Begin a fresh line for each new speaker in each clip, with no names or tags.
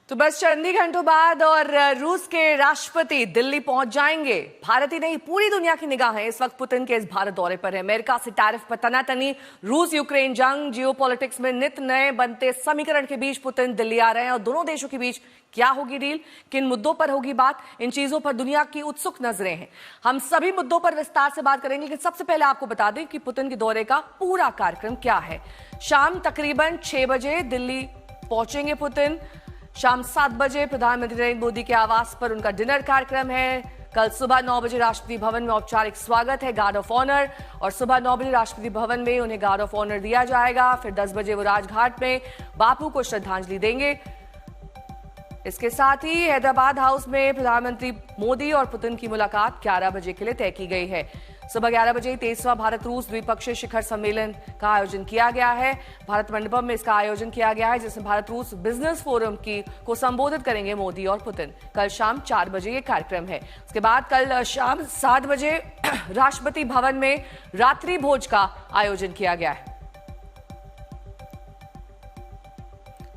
तो बस चंद ही घंटों बाद और रूस के राष्ट्रपति दिल्ली पहुंच जाएंगे। भारत ही नहीं, पूरी दुनिया की निगाहें इस वक्त पुतिन के इस भारत दौरे पर है। अमेरिका से टैरिफ पर तनातनी, रूस यूक्रेन जंग, जियोपॉलिटिक्स में नित नए बनते समीकरण के बीच पुतिन दिल्ली आ रहे हैं। और दोनों देशों के बीच क्या होगी डील, किन मुद्दों पर होगी बात, इन चीजों पर दुनिया की उत्सुक नजरें हैं। हम सभी मुद्दों पर विस्तार से बात करेंगे, लेकिन सबसे पहले आपको बता दें कि पुतिन के दौरे का पूरा कार्यक्रम क्या है। शाम तकरीबन 6 बजे दिल्ली पहुंचेंगे पुतिन। शाम 7 बजे प्रधानमंत्री नरेंद्र मोदी के आवास पर उनका डिनर कार्यक्रम है। कल सुबह 9 बजे राष्ट्रपति भवन में औपचारिक स्वागत है, गार्ड ऑफ ऑनर, और सुबह 9 बजे राष्ट्रपति भवन में उन्हें गार्ड ऑफ ऑनर दिया जाएगा। फिर 10 बजे वो राजघाट में बापू को श्रद्धांजलि देंगे। इसके साथ ही हैदराबाद हाउस में प्रधानमंत्री मोदी और पुतिन की मुलाकात 11 बजे के लिए तय की गई है। सुबह 11 बजे 23वां भारत रूस द्विपक्षीय शिखर सम्मेलन का आयोजन किया गया है। भारत मंडपम में इसका आयोजन किया गया है, जिसमें भारत रूस बिजनेस फोरम को संबोधित करेंगे मोदी और पुतिन। कल शाम 4 बजे ये कार्यक्रम है। उसके बाद कल शाम 7 बजे राष्ट्रपति भवन में रात्रि भोज का आयोजन किया गया है।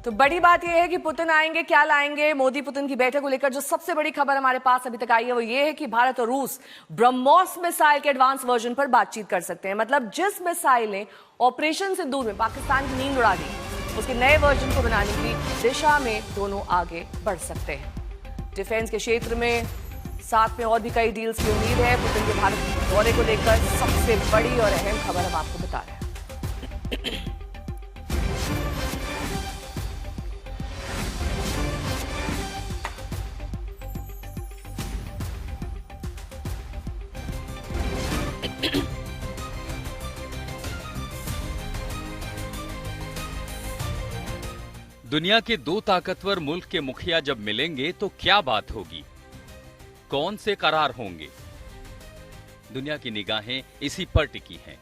तो बड़ी बात यह है कि पुतिन आएंगे, क्या लाएंगे। मोदी पुतिन की बैठक को लेकर जो सबसे बड़ी खबर हमारे पास अभी तक आई है वो ये है कि भारत और रूस ब्रह्मोस मिसाइल के एडवांस वर्जन पर बातचीत कर सकते हैं। मतलब जिस मिसाइल ने ऑपरेशन सिंदूर में पाकिस्तान की नींद उड़ा दी, उसके नए वर्जन को बनाने की दिशा में दोनों आगे बढ़ सकते हैं। डिफेंस के क्षेत्र में साथ में और भी कई डील्स की उम्मीद है। पुतिन के भारत दौरे को लेकर सबसे बड़ी और अहम खबर हम आपको बता रहे हैं।
दुनिया के दो ताकतवर मुल्क के मुखिया जब मिलेंगे तो क्या बात होगी, कौन से करार होंगे, दुनिया की निगाहें इसी पर टिकी हैं।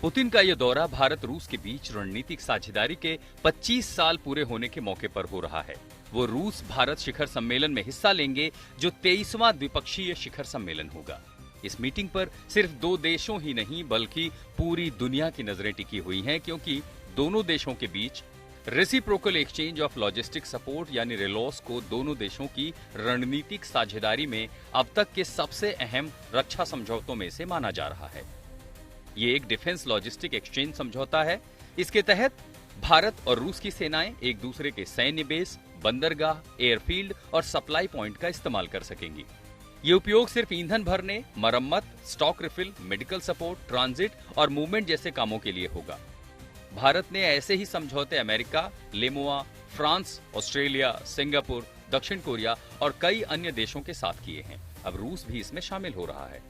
पुतिन का यह दौरा भारत रूस के बीच रणनीतिक साझेदारी के 25 साल पूरे होने के मौके पर हो रहा है। वो रूस भारत शिखर सम्मेलन में हिस्सा लेंगे, जो 23वां द्विपक्षीय शिखर सम्मेलन होगा। इस मीटिंग पर सिर्फ दो देशों ही नहीं बल्कि पूरी दुनिया की नजरें टिकी हुई हैं, क्योंकि दोनों देशों के बीच reciprocal exchange of logistic support यानी रेलॉस को दोनों देशों की रणनीतिक साझेदारी में अब तक के सबसे अहम रक्षा समझौतों में से माना जा रहा है। ये एक डिफेंस लॉजिस्टिक एक्सचेंज समझौता है। इसके तहत भारत और रूस की सेनाएं एक दूसरे के सैन्य बेस, बंदरगाह, एयरफील्ड और सप्लाई पॉइंट का इस्तेमाल कर सकेंगी। ये उपयोग सिर्फ ईंधन भरने, मरम्मत, stock refill, medical support, transit और मूवमेंट जैसे कामों के लिए होगा। भारत ने ऐसे ही समझौते अमेरिका, लेमुआ, फ्रांस, ऑस्ट्रेलिया, सिंगापुर, दक्षिण कोरिया और कई अन्य देशों के साथ किए हैं। अब रूस भी इसमें शामिल हो रहा है।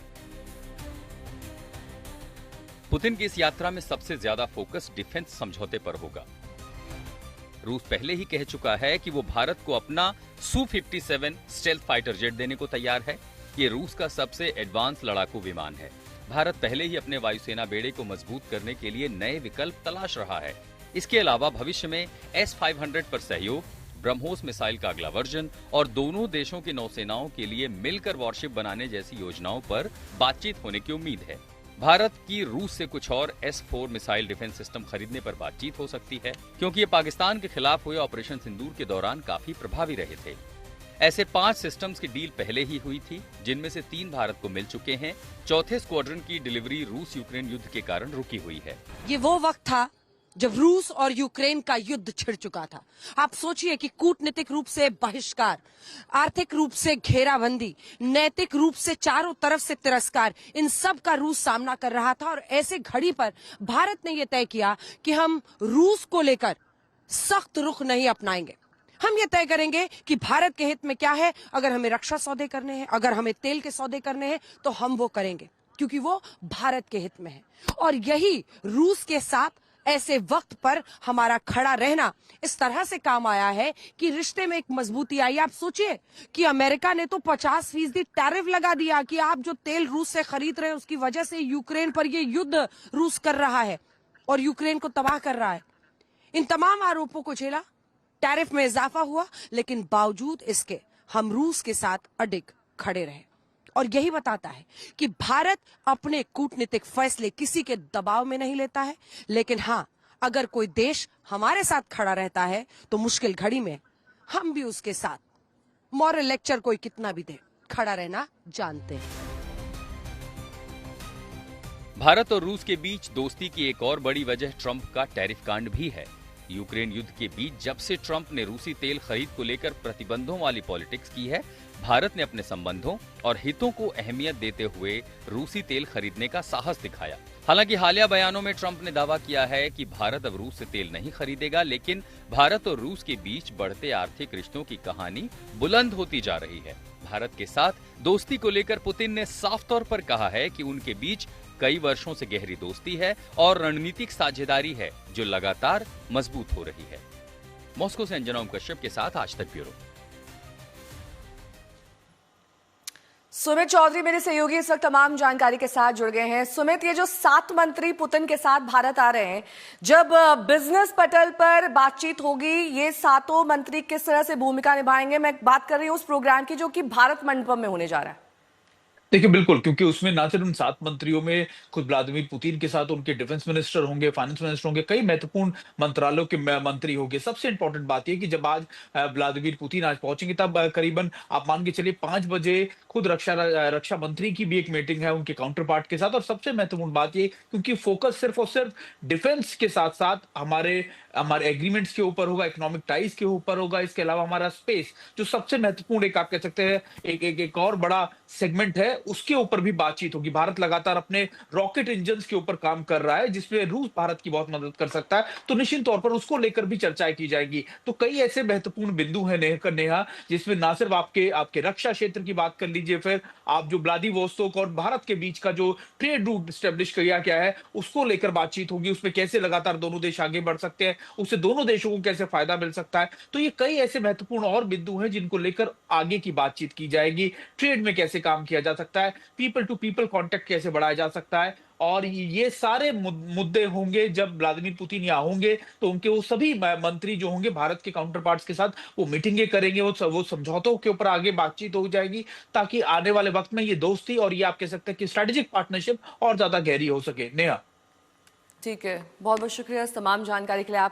पुतिन की इस यात्रा में सबसे ज्यादा फोकस डिफेंस समझौते पर होगा। रूस पहले ही कह चुका है कि वो भारत को अपना Su-57 स्टेल्थ फाइटर जेट देने को तैयार है। ये रूस का सबसे एडवांस लड़ाकू विमान है। भारत पहले ही अपने वायुसेना बेड़े को मजबूत करने के लिए नए विकल्प तलाश रहा है। इसके अलावा भविष्य में S-500 पर सहयोग, ब्रह्मोस मिसाइल का अगला वर्जन और दोनों देशों की नौसेनाओं के लिए मिलकर वॉरशिप बनाने जैसी योजनाओं पर बातचीत होने की उम्मीद है। भारत की रूस से कुछ और S-4 मिसाइल डिफेंस सिस्टम खरीदने पर बातचीत हो सकती है, क्योंकि ये पाकिस्तान के खिलाफ हुए ऑपरेशन सिंदूर के दौरान काफी प्रभावी रहे थे। ऐसे 5 सिस्टम्स की डील पहले ही हुई थी, जिनमें से 3 भारत को मिल चुके हैं। चौथे स्क्वाड्रन की डिलीवरी रूस यूक्रेन युद्ध के कारण रुकी हुई है।
ये वो वक्त था जब रूस और यूक्रेन का युद्ध छिड़ चुका था। आप सोचिए कि कूटनीतिक रूप से बहिष्कार, आर्थिक रूप से घेराबंदी, नैतिक रूप से चारों तरफ से तिरस्कार, इन सब का रूस सामना कर रहा था। और ऐसे घड़ी पर भारत ने यह तय किया कि हम रूस को लेकर सख्त रुख नहीं अपनाएंगे। हम ये तय करेंगे कि भारत के हित में क्या है। अगर हमें रक्षा सौदे करने हैं, अगर हमें तेल के सौदे करने हैं, तो हम वो करेंगे, क्योंकि वो भारत के हित में है। और यही रूस के साथ ऐसे वक्त पर हमारा खड़ा रहना इस तरह से काम आया है कि रिश्ते में एक मजबूती आई। आप सोचिए कि अमेरिका ने तो 50% टैरिफ लगा दिया कि आप जो तेल रूस से खरीद रहे हैं उसकी वजह से यूक्रेन पर ये युद्ध रूस कर रहा है और यूक्रेन को तबाह कर रहा है। इन तमाम आरोपों को झेला, टैरिफ में इजाफा हुआ, लेकिन बावजूद इसके हम रूस के साथ अडिग खड़े रहे। और यही बताता है कि भारत अपने कूटनीतिक फैसले किसी के दबाव में नहीं लेता है, लेकिन हाँ, अगर कोई देश हमारे साथ खड़ा रहता है तो मुश्किल घड़ी में हम भी उसके साथ। मॉरल लेक्चर कोई कितना भी दे, खड़ा रहना जानते हैं।
भारत और रूस के बीच दोस्ती की एक और बड़ी वजह ट्रंप का टैरिफ कांड भी है। यूक्रेन युद्ध के बीच जब से ट्रंप ने रूसी तेल खरीद को लेकर प्रतिबंधों वाली पॉलिटिक्स की है, भारत ने अपने संबंधों और हितों को अहमियत देते हुए रूसी तेल खरीदने का साहस दिखाया। हालांकि हालिया बयानों में ट्रंप ने दावा किया है कि भारत अब रूस से तेल नहीं खरीदेगा, लेकिन भारत और रूस के बीच बढ़ते आर्थिक रिश्तों की कहानी बुलंद होती जा रही है। भारत के साथ दोस्ती को लेकर पुतिन ने साफ तौर पर कहा है कि उनके बीच कई वर्षों से गहरी दोस्ती है और रणनीतिक साझेदारी है जो लगातार मजबूत हो रही है। मॉस्को से अंजना ओम कश्यप के साथ आज तक ब्यूरो।
सुमित चौधरी मेरे सहयोगी इस वक्त तमाम जानकारी के साथ जुड़ गए हैं। सुमित, ये जो 7 मंत्री पुतिन के साथ भारत आ रहे हैं, जब बिजनेस पटल पर बातचीत होगी, ये 7 मंत्री किस तरह से भूमिका निभाएंगे? मैं बात कर रही हूं उस प्रोग्राम की जो कि भारत मंडपम में होने जा रहा है।
देखिए बिल्कुल, क्योंकि उसमें ना सिर्फ उन 7 मंत्रियों में खुद व्लादिमीर पुतिन के साथ उनके डिफेंस मिनिस्टर होंगे, फाइनेंस मिनिस्टर होंगे, कई महत्वपूर्ण मंत्रालयों के मंत्री होंगे। सबसे इंपॉर्टेंट बात यह कि जब आज व्लादिमीर पुतिन आज पहुंचेंगे, तब करीबन आप मान के चलिए 5 बजे खुद रक्षा मंत्री की भी एक मीटिंग है उनके काउंटर पार्ट के साथ। और सबसे महत्वपूर्ण बात ये, क्योंकि फोकस सिर्फ और सिर्फ डिफेंस के साथ साथ हमारे हमारे एग्रीमेंट्स के ऊपर होगा, इकोनॉमिक टाइज के ऊपर होगा। इसके अलावा हमारा स्पेस, जो सबसे महत्वपूर्ण एक आप कह सकते हैं एक और बड़ा सेगमेंट है, उसके ऊपर भी बातचीत होगी। भारत लगातार अपने रॉकेट इंजन के ऊपर काम कर रहा है, जिसमें रूस भारत की बहुत मदद कर सकता है, तो निश्चित तौर पर उसको लेकर भी चर्चाएं की जाएगी। तो कई ऐसे महत्वपूर्ण बिंदु हैं नेहा, जिसमें ना सिर्फ आपके रक्षा क्षेत्र की बात कर लीजिए, फिर आप जो व्लादिवोस्तोक और भारत के बीच का जो ट्रेड रूट स्टेब्लिश किया गया है, उसको लेकर बातचीत होगी। उसमें कैसे लगातार दोनों देश आगे बढ़ सकते हैं, उससे दोनों देशों को कैसे फायदा मिल सकता है। तो ये कई ऐसे महत्वपूर्ण और बिंदु हैं जिनको लेकर आगे की बातचीत की जाएगी। ट्रेड में कैसे काम किया जा सकता है, पीपल टू पीपल कांटेक्ट कैसे बढ़ाया जा सकता है, और ये सारे मुद्दे होंगे जब व्लादिमीर पुतिन यहाँ होंगे। तो उनके वो सभी मंत्री जो होंगे भारत के काउंटर पार्ट्स के साथ वो मीटिंगें करेंगे, वो समझौतों के ऊपर आगे बातचीत हो जाएगी, ताकि आने वाले वक्त में ये दोस्ती और ये आप कह सकते हैं कि स्ट्रेटेजिक पार्टनरशिप और ज्यादा गहरी हो सके। नेहा,
ठीक है, बहुत बहुत शुक्रिया इस तमाम जानकारी के लिए। आप